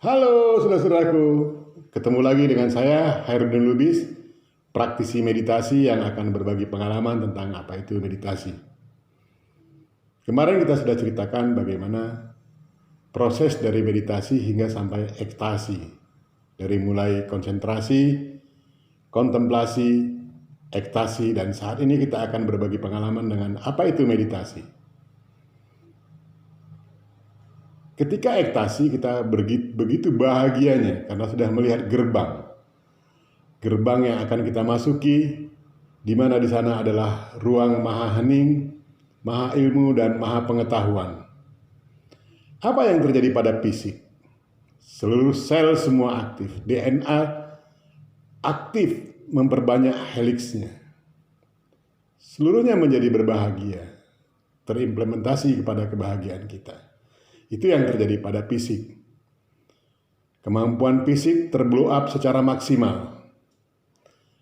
Halo saudara-saudaraku, ketemu lagi dengan saya Hairudin Lubis, praktisi meditasi yang akan berbagi pengalaman tentang apa itu meditasi. Kemarin kita sudah ceritakan bagaimana proses dari meditasi hingga sampai ekstasi, dari mulai konsentrasi, kontemplasi, ekstasi, dan saat ini kita akan berbagi pengalaman dengan apa itu meditasi. Ketika ekstasi kita begitu bahagianya karena sudah melihat gerbang yang akan kita masuki, di mana di sana adalah ruang maha hening, maha ilmu, dan maha pengetahuan. Apa yang terjadi pada fisik? Seluruh sel semua aktif, DNA aktif memperbanyak heliksnya. Seluruhnya menjadi berbahagia, terimplementasi kepada kebahagiaan kita. Itu yang terjadi pada fisik. Kemampuan fisik terblow up secara maksimal.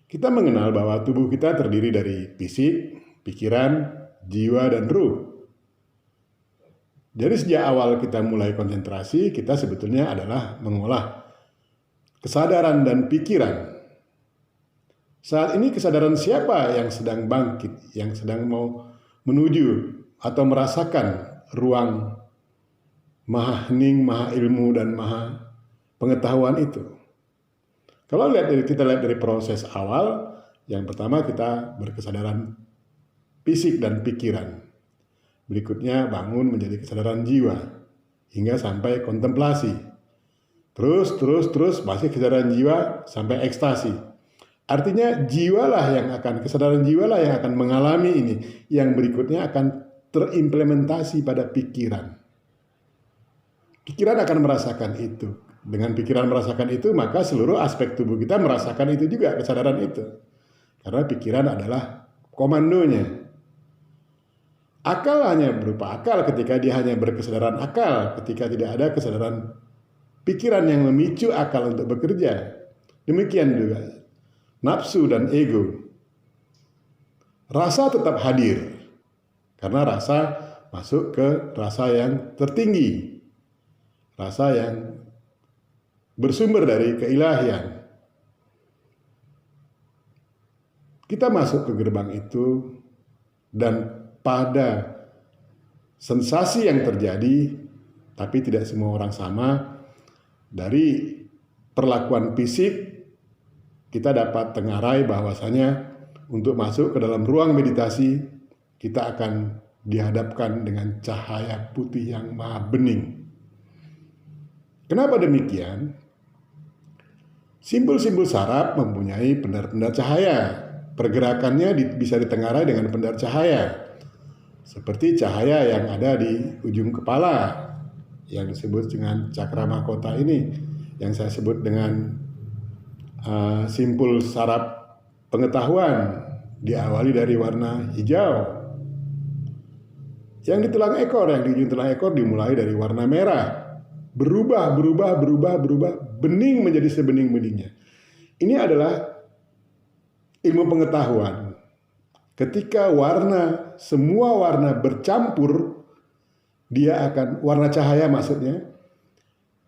Kita mengenal bahwa tubuh kita terdiri dari fisik, pikiran, jiwa, dan ruh. Jadi sejak awal kita mulai konsentrasi, kita sebetulnya adalah mengolah kesadaran dan pikiran. Saat ini kesadaran siapa yang sedang bangkit, yang sedang mau menuju atau merasakan ruang maha hening, maha ilmu, dan maha pengetahuan itu. Kalau kita lihat dari proses awal, yang pertama kita berkesadaran fisik dan pikiran. Berikutnya bangun menjadi kesadaran jiwa, hingga sampai kontemplasi. Terus masih kesadaran jiwa sampai ekstasi. Artinya kesadaran jiwalah yang akan mengalami ini, yang berikutnya akan terimplementasi pada pikiran. Pikiran akan merasakan itu. Dengan pikiran merasakan itu, maka seluruh aspek tubuh kita merasakan itu juga, kesadaran itu. Karena pikiran adalah komandonya. Akal hanya berupa akal ketika dia hanya berkesadaran akal, ketika tidak ada kesadaran pikiran yang memicu akal untuk bekerja. Demikian juga nafsu dan ego. Rasa tetap hadir, karena rasa masuk ke rasa yang tertinggi. Rasa yang bersumber dari keilahian. Kita masuk ke gerbang itu, dan pada sensasi yang terjadi, tapi tidak semua orang sama, dari perlakuan fisik, kita dapat tengarai bahwasanya untuk masuk ke dalam ruang meditasi, kita akan dihadapkan dengan cahaya putih yang maha bening. Kenapa demikian? Simbol-simbol saraf mempunyai pendar-pendar cahaya. Pergerakannya bisa ditengarai dengan pendar cahaya. Seperti cahaya yang ada di ujung kepala, yang disebut dengan cakra mahkota ini, yang saya sebut dengan simpul saraf pengetahuan, diawali dari warna hijau. Yang di tulang ekor, yang di ujung tulang ekor dimulai dari warna merah. Berubah, bening menjadi sebening-beningnya. Ini adalah ilmu pengetahuan. Ketika semua warna bercampur, warna cahaya maksudnya,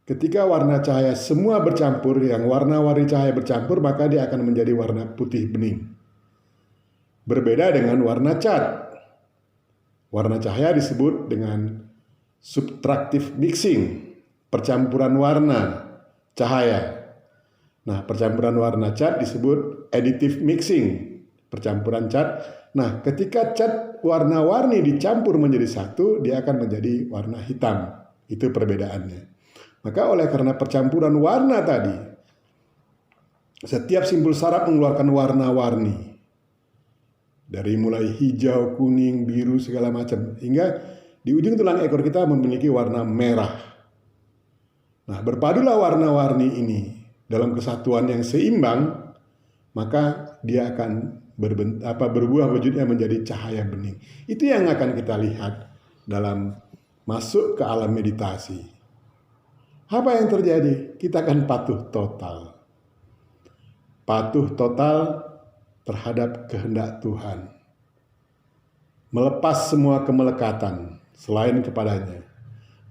ketika warna cahaya semua bercampur, yang warna-warni cahaya bercampur, maka dia akan menjadi warna putih bening. Berbeda dengan warna cat. Warna cahaya disebut dengan subtraktif mixing, percampuran warna cahaya. Nah, percampuran warna cat disebut additive mixing, percampuran cat. Nah, ketika cat warna-warni dicampur menjadi satu, dia akan menjadi warna hitam. Itu perbedaannya. Maka oleh karena percampuran warna tadi, setiap simpul saraf mengeluarkan warna-warni. Dari mulai hijau, kuning, biru, segala macam. Hingga di ujung tulang ekor kita memiliki warna merah. Nah, berpadulah warna-warni ini dalam kesatuan yang seimbang, maka dia akan berbuah wujudnya menjadi cahaya bening. Itu yang akan kita lihat dalam masuk ke alam meditasi. Apa yang terjadi? Kita akan patuh total. Patuh total terhadap kehendak Tuhan. Melepas semua kemelekatan selain kepadanya.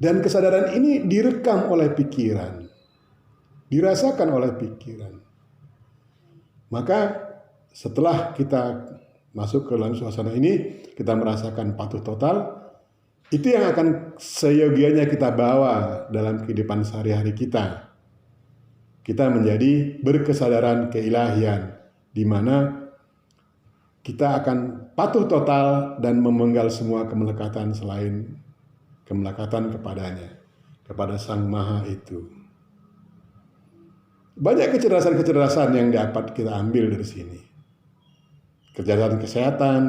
Dan kesadaran ini direkam oleh pikiran. dirasakan oleh pikiran. Maka setelah kita masuk ke dalam suasana ini, kita merasakan patuh total, itu yang akan seyogianya kita bawa dalam kehidupan sehari-hari kita. Kita menjadi berkesadaran keilahian, di mana kita akan patuh total dan memenggal semua kemelekatan selain kemelekatan kepadanya, kepada Sang Maha itu. Banyak kecerdasan-kecerdasan yang dapat kita ambil dari sini. Kecerdasan kesehatan,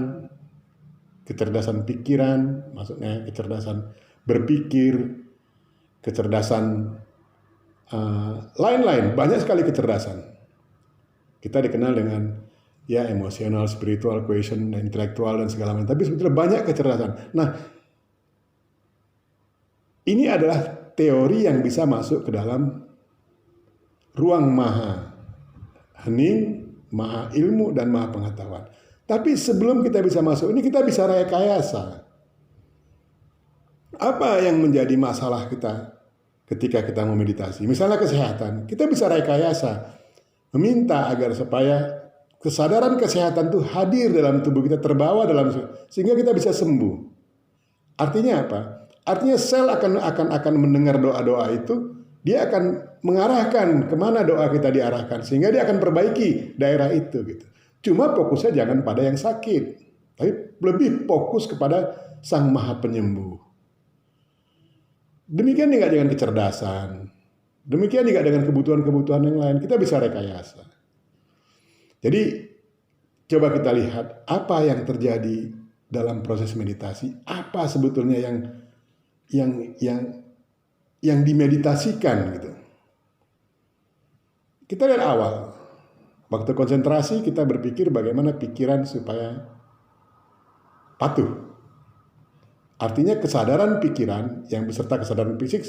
kecerdasan pikiran, maksudnya kecerdasan berpikir, kecerdasan lain-lain, banyak sekali kecerdasan. Kita dikenal dengan ya emosional, spiritual, quotient, intelektual dan segala macam. Tapi sebetulnya banyak kecerdasan. Nah, ini adalah teori yang bisa masuk ke dalam ruang maha hening, maha ilmu, dan maha pengetahuan. Tapi sebelum kita bisa masuk ini, kita bisa rekayasa. Apa yang menjadi masalah kita ketika kita memeditasi? Misalnya kesehatan, kita bisa rekayasa. Meminta agar supaya kesadaran kesehatan itu hadir dalam tubuh kita, terbawa dalam, sehingga kita bisa sembuh. Artinya apa? Artinya sel akan mendengar doa-doa itu, dia akan mengarahkan kemana doa kita diarahkan, sehingga dia akan perbaiki daerah itu gitu. Cuma fokusnya jangan pada yang sakit, tapi lebih fokus kepada Sang Maha Penyembuh. Demikian juga dengan kecerdasan, demikian juga dengan kebutuhan-kebutuhan yang lain, kita bisa rekayasa. Jadi coba kita lihat apa yang terjadi dalam proses meditasi, apa sebetulnya yang dimeditasikan gitu. Kita lihat awal. Waktu konsentrasi kita berpikir bagaimana pikiran supaya patuh. Artinya kesadaran pikiran yang beserta kesadaran fisik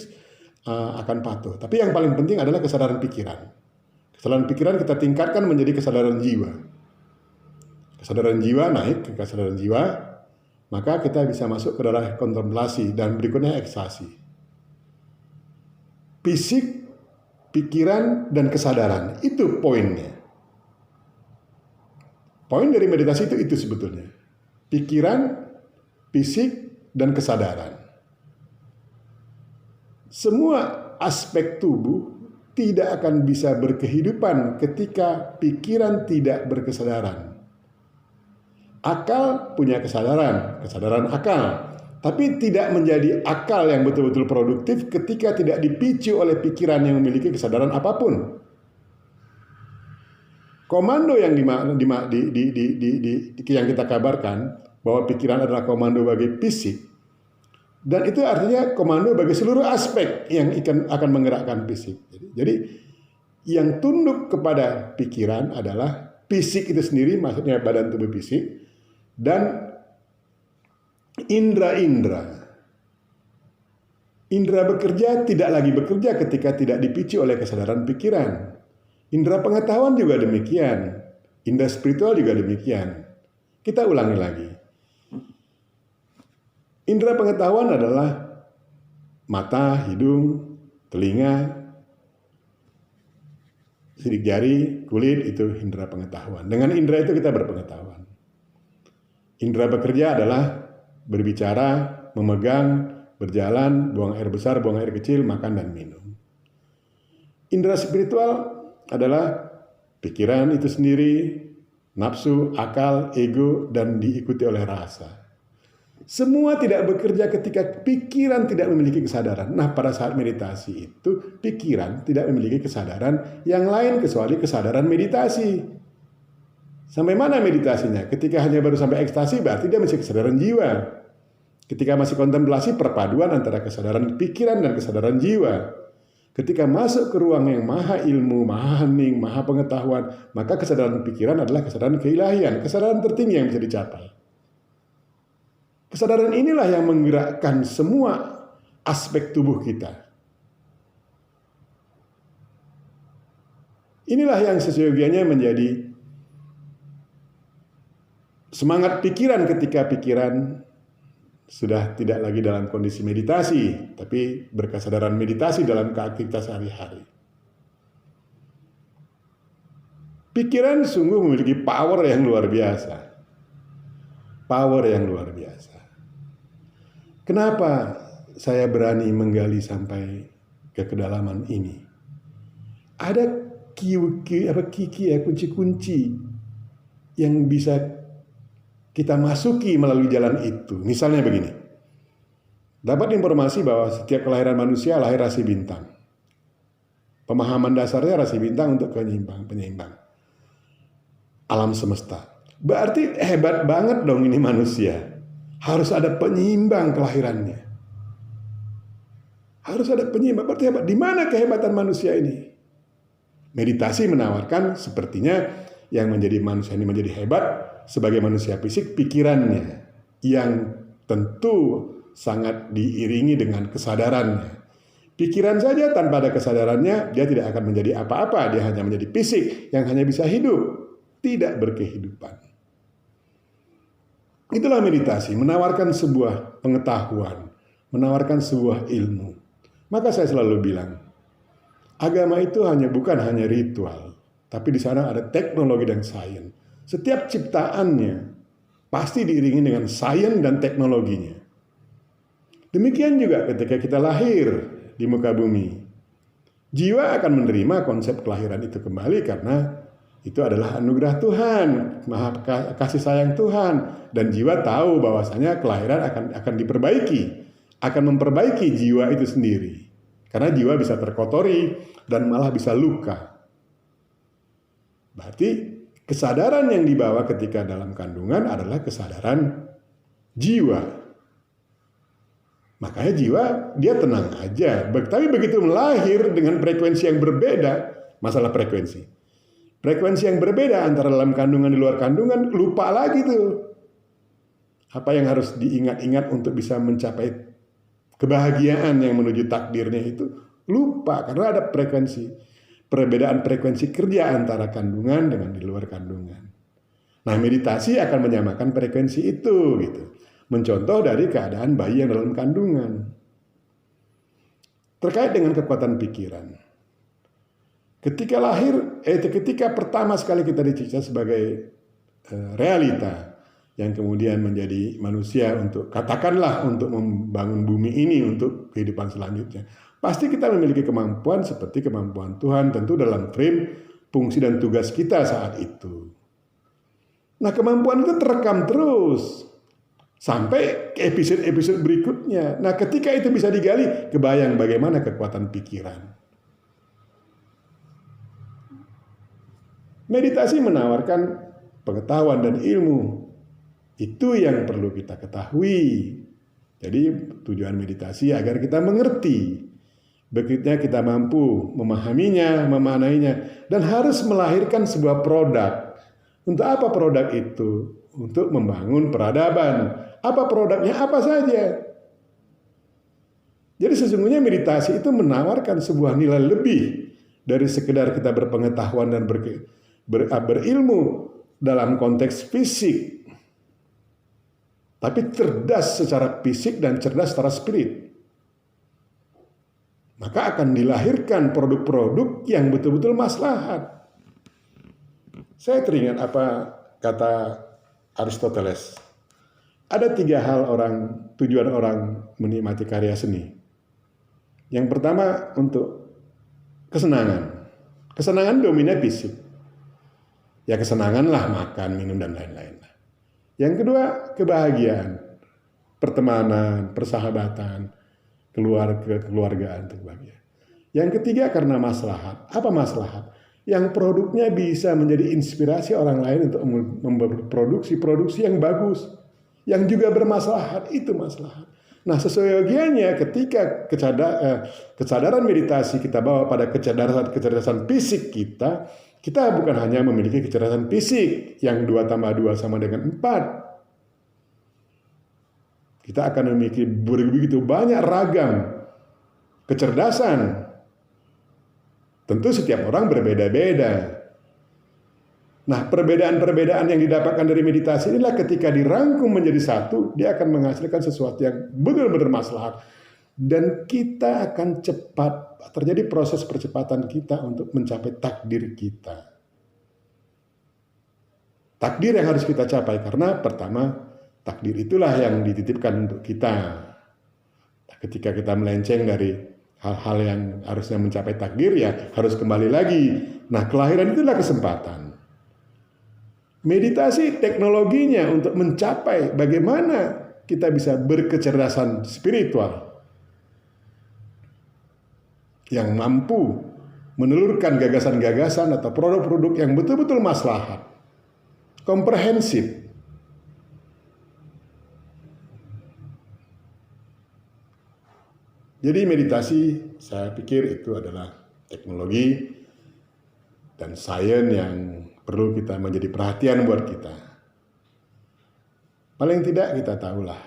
akan patuh. Tapi yang paling penting adalah kesadaran pikiran. Kesadaran pikiran kita tingkatkan menjadi kesadaran jiwa. Kesadaran jiwa naik ke kesadaran jiwa, maka kita bisa masuk ke dalam kontemplasi dan berikutnya ekstasi. Fisik, pikiran, dan kesadaran, itu poinnya. Poin dari meditasi itu sebetulnya. Pikiran, fisik, dan kesadaran. Semua aspek tubuh tidak akan bisa berkehidupan ketika pikiran tidak berkesadaran. Akal punya kesadaran akal. Tapi tidak menjadi akal yang betul-betul produktif ketika tidak dipicu oleh pikiran yang memiliki kesadaran apapun. Komando yang yang kita kabarkan bahwa pikiran adalah komando bagi fisik, dan itu artinya komando bagi seluruh aspek yang akan menggerakkan fisik. Jadi yang tunduk kepada pikiran adalah fisik itu sendiri, maksudnya badan tubuh fisik, dan indera-indera. Indera bekerja tidak lagi bekerja ketika tidak dipicu oleh kesadaran pikiran. Indera pengetahuan juga demikian. Indera spiritual juga demikian. Kita ulangi lagi. Indera pengetahuan adalah mata, hidung, telinga, sidik jari, kulit, itu indera pengetahuan. Dengan indera itu kita berpengetahuan. Indera bekerja adalah berbicara, memegang, berjalan, buang air besar, buang air kecil, makan dan minum. Indera spiritual adalah pikiran itu sendiri, nafsu, akal, ego, dan diikuti oleh rasa. Semua tidak bekerja ketika pikiran tidak memiliki kesadaran. Nah, pada saat meditasi itu, pikiran tidak memiliki kesadaran yang lain kecuali kesadaran meditasi. Sampai mana meditasinya? Ketika hanya baru sampai ekstasi, berarti dia masih kesadaran jiwa. Ketika masih kontemplasi, perpaduan antara kesadaran pikiran dan kesadaran jiwa. Ketika masuk ke ruang yang maha ilmu, maha hening, maha pengetahuan, maka kesadaran pikiran adalah kesadaran keilahian, kesadaran tertinggi yang bisa dicapai. Kesadaran inilah yang menggerakkan semua aspek tubuh kita. Inilah yang seyogianya menjadi semangat pikiran ketika pikiran sudah tidak lagi dalam kondisi meditasi, tapi berkesadaran meditasi dalam aktivitas sehari-hari. Pikiran sungguh memiliki power yang luar biasa. Power yang luar biasa. Kenapa saya berani menggali sampai ke kedalaman ini? Ada kunci-kunci yang bisa kita masuki melalui jalan itu. Misalnya begini. Dapat informasi bahwa setiap kelahiran manusia lahir rasi bintang. Pemahaman dasarnya rasi bintang untuk penyeimbang alam semesta. Berarti hebat banget dong ini manusia. Harus ada penyeimbang kelahirannya. Harus ada penyeimbang. Berarti hebat. Di mana kehebatan manusia ini? Meditasi menawarkan sepertinya yang menjadi manusia ini menjadi hebat sebagai manusia fisik, pikirannya yang tentu sangat diiringi dengan kesadarannya. Pikiran saja tanpa ada kesadarannya, dia tidak akan menjadi apa-apa. Dia hanya menjadi fisik yang hanya bisa hidup, tidak berkehidupan. Itulah meditasi, menawarkan sebuah pengetahuan, menawarkan sebuah ilmu. Maka saya selalu bilang, agama itu bukan hanya ritual, tapi di sana ada teknologi dan sains. Setiap ciptaannya pasti diiringi dengan sains dan teknologinya. Demikian juga ketika kita lahir di muka bumi. Jiwa akan menerima konsep kelahiran itu kembali karena itu adalah anugerah Tuhan, maha kasih sayang Tuhan. Dan jiwa tahu bahwasanya kelahiran akan diperbaiki, akan memperbaiki jiwa itu sendiri. Karena jiwa bisa terkotori dan malah bisa luka. Berarti kesadaran yang dibawa ketika dalam kandungan adalah kesadaran jiwa. Makanya jiwa dia tenang aja. Tapi begitu melahir dengan frekuensi yang berbeda, masalah frekuensi. Frekuensi yang berbeda antara dalam kandungan di luar kandungan, lupa lagi tuh. Apa yang harus diingat-ingat untuk bisa mencapai kebahagiaan yang menuju takdirnya itu lupa karena ada perbedaan frekuensi kerja antara kandungan dengan di luar kandungan. Nah, meditasi akan menyamakan frekuensi itu gitu. Mencontoh dari keadaan bayi yang dalam kandungan. Terkait dengan kekuatan pikiran. Ketika pertama sekali kita dicipta sebagai realita yang kemudian menjadi manusia untuk katakanlah untuk membangun bumi ini untuk kehidupan selanjutnya. Pasti kita memiliki kemampuan seperti kemampuan Tuhan tentu dalam frame fungsi dan tugas kita saat itu. Nah, kemampuan itu terekam terus sampai ke episode-episode berikutnya. Nah, ketika itu bisa digali, kebayang bagaimana kekuatan pikiran. Meditasi menawarkan pengetahuan dan ilmu. Itu yang perlu kita ketahui. Jadi tujuan meditasi agar kita mengerti. Begitu kita mampu memahaminya, memaknainya. Dan harus melahirkan sebuah produk. Untuk apa produk itu? Untuk membangun peradaban. Apa produknya? Apa saja. Jadi sesungguhnya meditasi itu menawarkan sebuah nilai lebih dari sekedar kita berpengetahuan dan berilmu dalam konteks fisik. Tapi cerdas secara fisik dan cerdas secara spirit. Maka akan dilahirkan produk-produk yang betul-betul maslahat. Saya teringat apa kata Aristoteles. Ada 3 hal tujuan orang menikmati karya seni. Yang pertama untuk kesenangan. Kesenangan dominnya fisik. Ya kesenangan lah makan, minum dan lain-lain. Yang kedua kebahagiaan, pertemanan, persahabatan, keluargaan, kebahagiaan. Yang ketiga karena maslahat. Apa maslahat? Yang produknya bisa menjadi inspirasi orang lain untuk memproduksi produksi yang bagus, yang juga bermaslahat, itu maslahat. Nah, seyogianya ketika kesadaran meditasi kita bawa pada kecerdasan fisik kita bukan hanya memiliki kecerdasan fisik yang 2 tambah 2 sama dengan 4. Kita akan memiliki begitu banyak ragam kecerdasan. Tentu setiap orang berbeda-beda. Nah, perbedaan-perbedaan yang didapatkan dari meditasi inilah ketika dirangkum menjadi satu, dia akan menghasilkan sesuatu yang benar-benar maslahat. Dan kita akan cepat, terjadi proses percepatan kita untuk mencapai takdir kita. takdir yang harus kita capai. Karena pertama, takdir itulah yang dititipkan untuk kita. Ketika kita melenceng dari hal-hal yang harusnya mencapai takdir, ya harus kembali lagi. Nah, kelahiran itulah kesempatan. Meditasi teknologinya untuk mencapai bagaimana kita bisa berkecerdasan spiritual yang mampu menelurkan gagasan-gagasan atau produk-produk yang betul-betul maslahat, komprehensif. Jadi meditasi, saya pikir itu adalah teknologi dan sains yang perlu kita menjadi perhatian buat kita. Paling tidak kita tahulah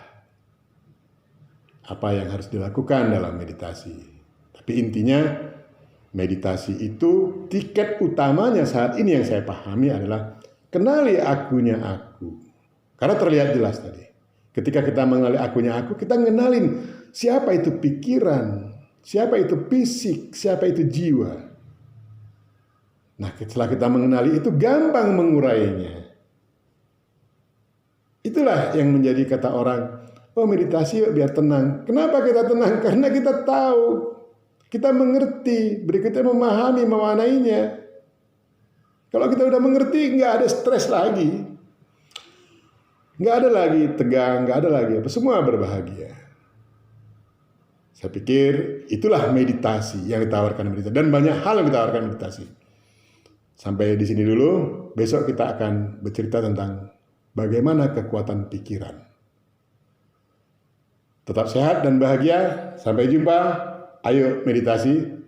apa yang harus dilakukan dalam meditasi. Tapi intinya meditasi itu tiket utamanya saat ini yang saya pahami adalah kenali akunya aku. Karena terlihat jelas tadi. Ketika kita mengenali akunya aku, kita mengenalin siapa itu pikiran, siapa itu fisik, siapa itu jiwa. Nah, setelah kita mengenali itu, gampang mengurainya. Itulah yang menjadi kata orang, oh meditasi yuk biar tenang. Kenapa kita tenang? Karena kita tahu, kita mengerti, berikutnya memahami, memaknainya. Kalau kita udah mengerti, nggak ada stres lagi. Nggak ada lagi tegang, nggak ada lagi apa, semua berbahagia. Saya pikir itulah meditasi yang ditawarkan meditasi. Dan banyak hal yang ditawarkan meditasi. Sampai di sini dulu, besok kita akan bercerita tentang bagaimana kekuatan pikiran. Tetap sehat dan bahagia. Sampai jumpa. Ayo meditasi.